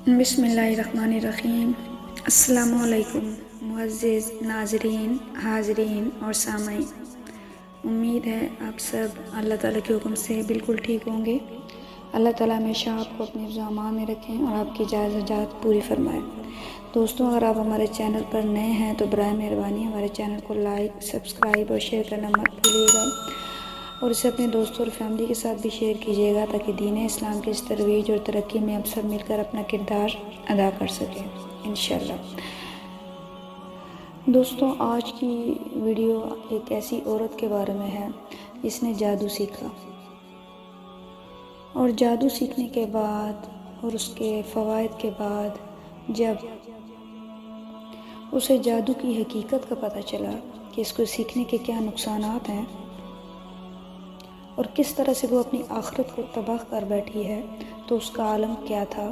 बिस्मिल्लाहिर्रहमानिर्रहीम। अस्सलामु अलैकुम मुअज़्ज़िज़ नाज़रीन, हाज़रीन और सामईन। उम्मीद है आप सब अल्लाह ताला के हुक्म से बिल्कुल ठीक होंगे। अल्लाह ताला हमेशा आपको अपने ज़ामान में रखें और आपकी जायज़ पूरी फरमाए। दोस्तों, अगर आप हमारे चैनल पर नए हैं तो बराए मेहरबानी हमारे चैनल को लाइक, सब्सक्राइब और शेयर करना मत भूलिएगा और इसे अपने दोस्तों और फैमिली के साथ भी शेयर कीजिएगा ताकि दीन इस्लाम की इस तरोीज और तरक्की में हम सब मिलकर अपना किरदार अदा कर सकें इंशाअल्लाह। दोस्तों, आज की वीडियो एक ऐसी औरत के बारे में है जिसने जादू सीखा और जादू सीखने के बाद और उसके फ़वाइद के बाद जब उसे जादू की हकीकत का पता चला कि इसको सीखने के क्या नुकसानात हैं और किस तरह से वो अपनी आखिरत को तबाह कर बैठी है, तो उसका आलम क्या था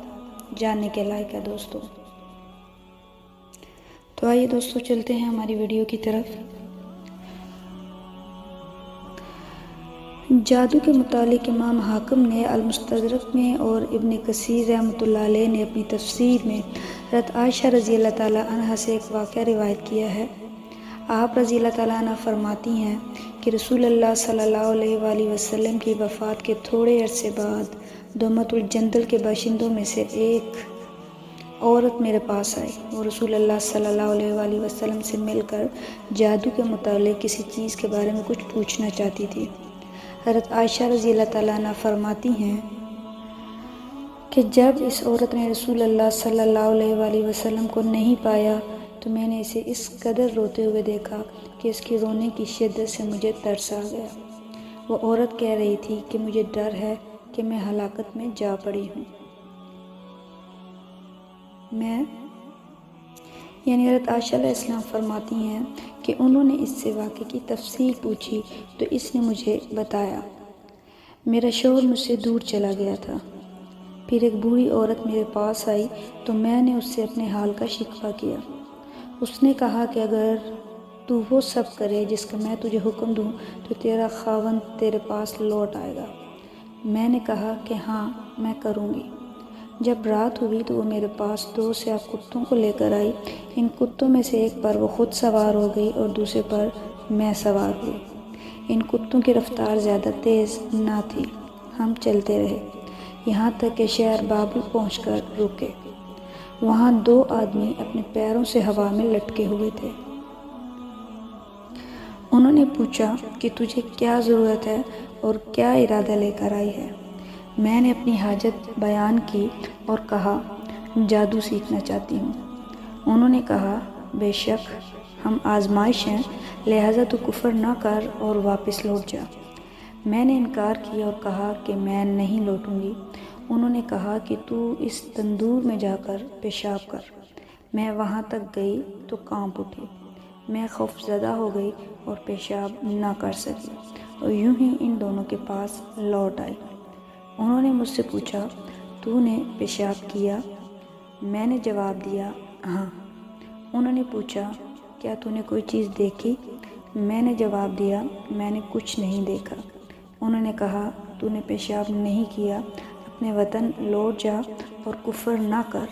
जानने के लायक है दोस्तों। तो आइए दोस्तों, चलते हैं हमारी वीडियो की तरफ। जादू के मुतालिक इमाम हाकिम ने अल-मुस्तदरक में और इब्न कसीर रहमतुल्लाह अलैह ने अपनी तफसीर में हज़रत आयशा रज़ी अल्लाह ताला अन्हा से एक वाक़या रिवायत किया है। आप रज़ी अल्लाह ताला अन्हा फरमाती हैं कि रसूलुल्लाह सल्लल्लाहु अलैहि वसल्लम की वफ़ात के थोड़े अरसे बाद दोमतुल जंदल के बाशिंदों में से एक औरत मेरे पास आई। वो रसूलुल्लाह सल्लल्लाहु अलैहि वसल्लम से मिलकर जादू के मुतालिक किसी चीज़ के बारे में कुछ पूछना चाहती थी। हज़रत आयशा रज़ी अल्लाह ताला अन्हा फरमाती हैं कि जब इस औरत ने रसूलुल्लाह सल्लल्लाहु अलैहि वसल्लम को नहीं पाया तो मैंने इसे इस कदर रोते हुए देखा कि इसकी रोने की शिद्दत से मुझे तरस आ गया। वो औरत कह रही थी कि मुझे डर है कि मैं हलाकत में जा पड़ी हूँ। हज़रत आयशा अलैहिस्सलाम फरमाती हैं कि उन्होंने इससे वाक़े की तफसील पूछी तो इसने मुझे बताया। मेरा शौहर मुझसे दूर चला गया था। फिर एक बूढ़ी औरत मेरे पास आई तो मैंने उससे अपने हाल का शिकवा किया। उसने कहा कि अगर तू वो सब करे जिसका मैं तुझे हुक्म दूँ तो तेरा खावंद तेरे पास लौट आएगा। मैंने कहा कि हाँ, मैं करूँगी। जब रात हुई तो वो मेरे पास 2 स्याह कुत्तों को लेकर आई। इन कुत्तों में से एक पर वो खुद सवार हो गई और दूसरे पर मैं सवार हुई। इन कुत्तों की रफ्तार ज़्यादा तेज़ ना थी। हम चलते रहे यहाँ तक कि शहर बाबुल पहुंचकर रुके। वहाँ 2 आदमी अपने पैरों से हवा में लटके हुए थे। उन्होंने पूछा कि तुझे क्या ज़रूरत है और क्या इरादा लेकर आई है। मैंने अपनी हाजत बयान की और कहा, जादू सीखना चाहती हूँ। उन्होंने कहा, बेशक हम आजमाइश हैं, लिहाजा तू कुफ्र ना कर और वापस लौट जा। मैंने इनकार किया और कहा कि मैं नहीं लौटूंगी। उन्होंने कहा कि तू इस तंदूर में जाकर पेशाब कर। मैं वहाँ तक गई तो कांप उठी। मैं खौफज़दा हो गई और पेशाब ना कर सकी और यूं ही इन दोनों के पास लौट आई। उन्होंने मुझसे पूछा, तूने पेशाब किया? मैंने जवाब दिया, हाँ। उन्होंने पूछा, क्या तूने कोई चीज़ देखी? मैंने जवाब दिया, मैंने कुछ नहीं देखा। उन्होंने कहा, तूने पेशाब नहीं किया, अपने वतन लौट जा और कुफ्र ना कर।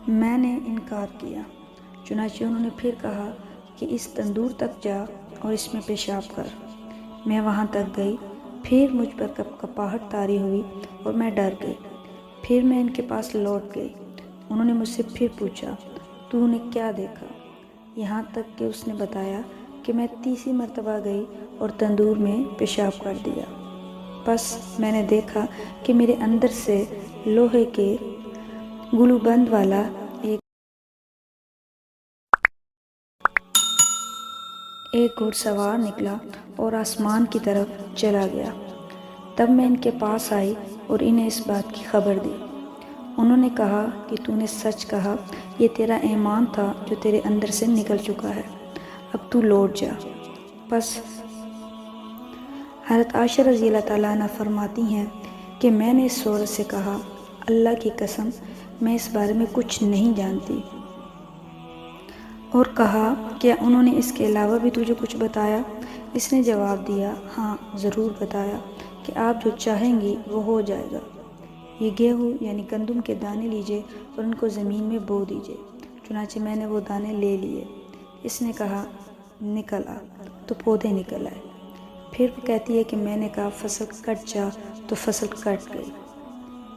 मैंने इनकार किया। चुनांचे उन्होंने फिर कहा कि इस तंदूर तक जा और इसमें पेशाब कर। मैं वहाँ तक गई। फिर मुझ पर कपकपाहट तारी हुई और मैं डर गई। फिर मैं इनके पास लौट गई। उन्होंने मुझसे फिर पूछा, तूने क्या देखा? यहाँ तक कि उसने बताया कि मैं तीसरी मर्तबा गई और तंदूर में पेशाब कर दिया। बस मैंने देखा कि मेरे अंदर से लोहे के गुलूबंद वाला एक घुड़सवार निकला और आसमान की तरफ चला गया। तब मैं इनके पास आई और इन्हें इस बात की खबर दी। उन्होंने कहा कि तूने सच कहा, ये तेरा ईमान था जो तेरे अंदर से निकल चुका है। अब तू लौट जा। बस हज़रत आयशा रज़ी अल्लाह ताला अन्हा फरमाती हैं कि मैंने इस औरत से कहा, अल्लाह की कसम, मैं इस बारे में कुछ नहीं जानती। और कहा, क्या उन्होंने इसके अलावा भी तुझे कुछ बताया? इसने जवाब दिया, हाँ ज़रूर बताया कि आप जो चाहेंगी वो हो जाएगा। یہ گیہوں یعنی گندم کے دانے لیجئے اور ان کو زمین میں بو دیجئے۔ چنانچہ میں نے وہ دانے لے لیے۔ اس نے کہا نکل آ، تو پودے نکل آئے۔ پھر وہ کہتی ہے کہ میں نے کہا فصل کٹ جا، تو فصل کٹ گئی۔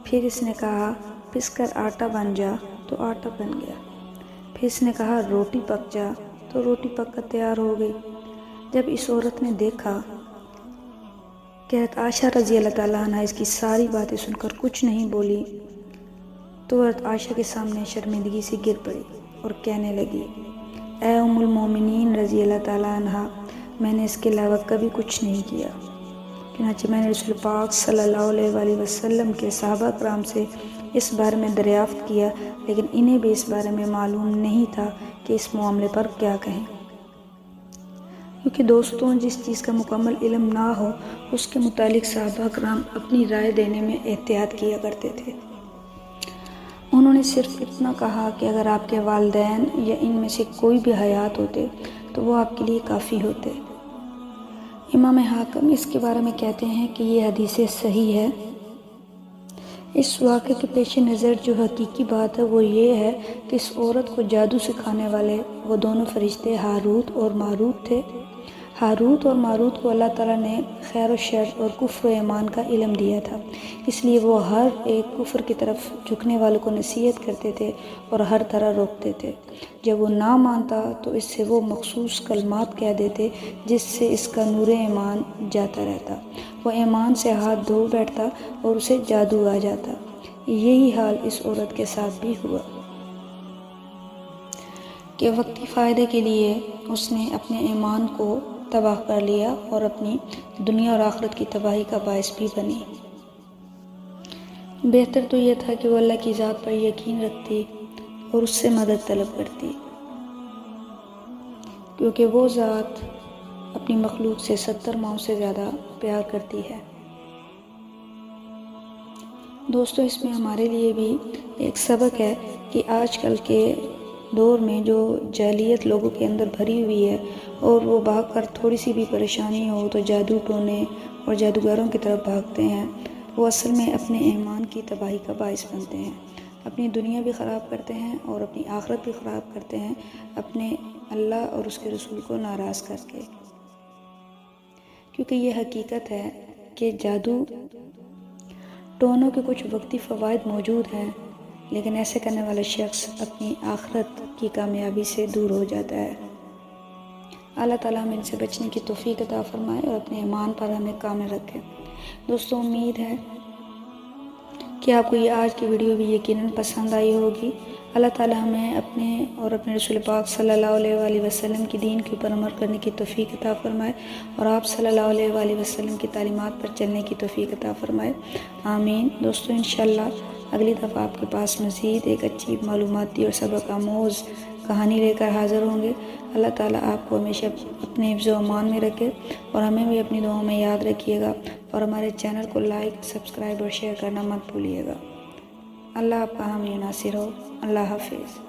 پھر اس نے کہا پس کر آٹا بن جا، تو آٹا بن گیا۔ پھر اس نے کہا روٹی پک جا، تو روٹی پک کر تیار ہو گئی۔ جب اس عورت نے دیکھا کہ حضرت عائشہ رضی اللہ تعالیٰ عنہ اس کی ساری باتیں سن کر کچھ نہیں بولی، تو حضرت عائشہ کے سامنے شرمندگی سے گر پڑی اور کہنے لگی اے ام المومنین رضی اللہ تعالیٰ عنہ، میں نے اس کے علاوہ کبھی کچھ نہیں کیا۔ چنانچہ میں نے رسول پاک صلی اللہ علیہ وآلہ وسلم کے صحابہ کرام سے اس بارے میں دریافت کیا، لیکن انہیں بھی اس بارے میں معلوم نہیں تھا کہ اس معاملے پر کیا کہیں، کیونکہ دوستوں جس چیز کا مکمل علم نہ ہو اس کے متعلق صحابہ کرام اپنی رائے دینے میں احتیاط کیا کرتے تھے۔ انہوں نے صرف اتنا کہا کہ اگر آپ کے والدین یا ان میں سے کوئی بھی حیات ہوتے تو وہ آپ کے لیے کافی ہوتے۔ امام حاکم اس کے بارے میں کہتے ہیں کہ یہ حدیث صحیح ہے۔ اس واقعے کے پیش نظر جو حقیقی بات ہے وہ یہ ہے کہ اس عورت کو جادو سکھانے والے وہ دونوں فرشتے ہاروت اور ماروت تھے۔ ہاروت اور ماروت کو اللہ تعالیٰ نے خیر و شر اور کفر و ایمان کا علم دیا تھا، اس لیے وہ ہر ایک کفر کی طرف جھکنے والوں کو نصیحت کرتے تھے اور ہر طرح روکتے تھے۔ جب وہ نہ مانتا تو اس سے وہ مخصوص کلمات کہہ دیتے جس سے اس کا نور ایمان جاتا رہتا، وہ ایمان سے ہاتھ دھو بیٹھتا اور اسے جادو آ جاتا۔ یہی حال اس عورت کے ساتھ بھی ہوا کہ وقتی فائدے کے لیے اس نے اپنے ایمان کو تباہ کر لیا اور اپنی دنیا اور آخرت کی تباہی کا باعث بھی بنی۔ بہتر تو یہ تھا کہ وہ اللہ کی ذات پر یقین رکھتی اور اس سے مدد طلب کرتی، کیونکہ وہ ذات اپنی مخلوق سے 70 ماؤں سے زیادہ پیار کرتی ہے۔ دوستو اس میں ہمارے لیے بھی ایک سبق ہے کہ آج کل کے دور میں جو جاہلیت لوگوں کے اندر بھری ہوئی ہے اور وہ بھاگ کر تھوڑی سی بھی پریشانی ہو تو جادو ٹونے اور جادوگروں کی طرف بھاگتے ہیں، وہ اصل میں اپنے ایمان کی تباہی کا باعث بنتے ہیں، اپنی دنیا بھی خراب کرتے ہیں اور اپنی آخرت بھی خراب کرتے ہیں، اپنے اللہ اور اس کے رسول کو ناراض کر کے۔ کیونکہ یہ حقیقت ہے کہ جادو ٹونوں کے کچھ وقتی فوائد موجود ہیں، لیکن ایسے کرنے والا شخص اپنی آخرت کی کامیابی سے دور ہو جاتا ہے۔ اللہ تعالیٰ ہمیں ان سے بچنے کی توفیق عطا فرمائے اور اپنے ایمان پر ہمیں کامل رکھے۔ دوستوں امید ہے کہ آپ کو یہ آج کی ویڈیو بھی یقیناً پسند آئی ہوگی۔ اللہ تعالیٰ ہمیں اپنے اور اپنے رسول پاک صلی اللہ علیہ وآلہ وسلم کی دین کے اوپر عمل کرنے کی توفیق عطا فرمائے اور آپ صلی اللہ علیہ وآلہ وسلم کی تعلیمات پر چلنے کی توفیق عطا فرمائے، آمین۔ دوستوں انشاءاللہ اگلی دفعہ آپ کے پاس مزید ایک اچھی معلوماتی اور سبق آموز کہانی لے کر حاضر ہوں گے۔ اللہ تعالیٰ آپ کو ہمیشہ اپنے حفظ و امان میں رکھے اور ہمیں بھی اپنی دعاؤں میں یاد رکھیے گا، اور ہمارے چینل کو لائک، سبسکرائب اور شیئر کرنا مت بھولیے گا۔ اللہ آپ کا حامی و ناصر ہو۔ اللہ حافظ۔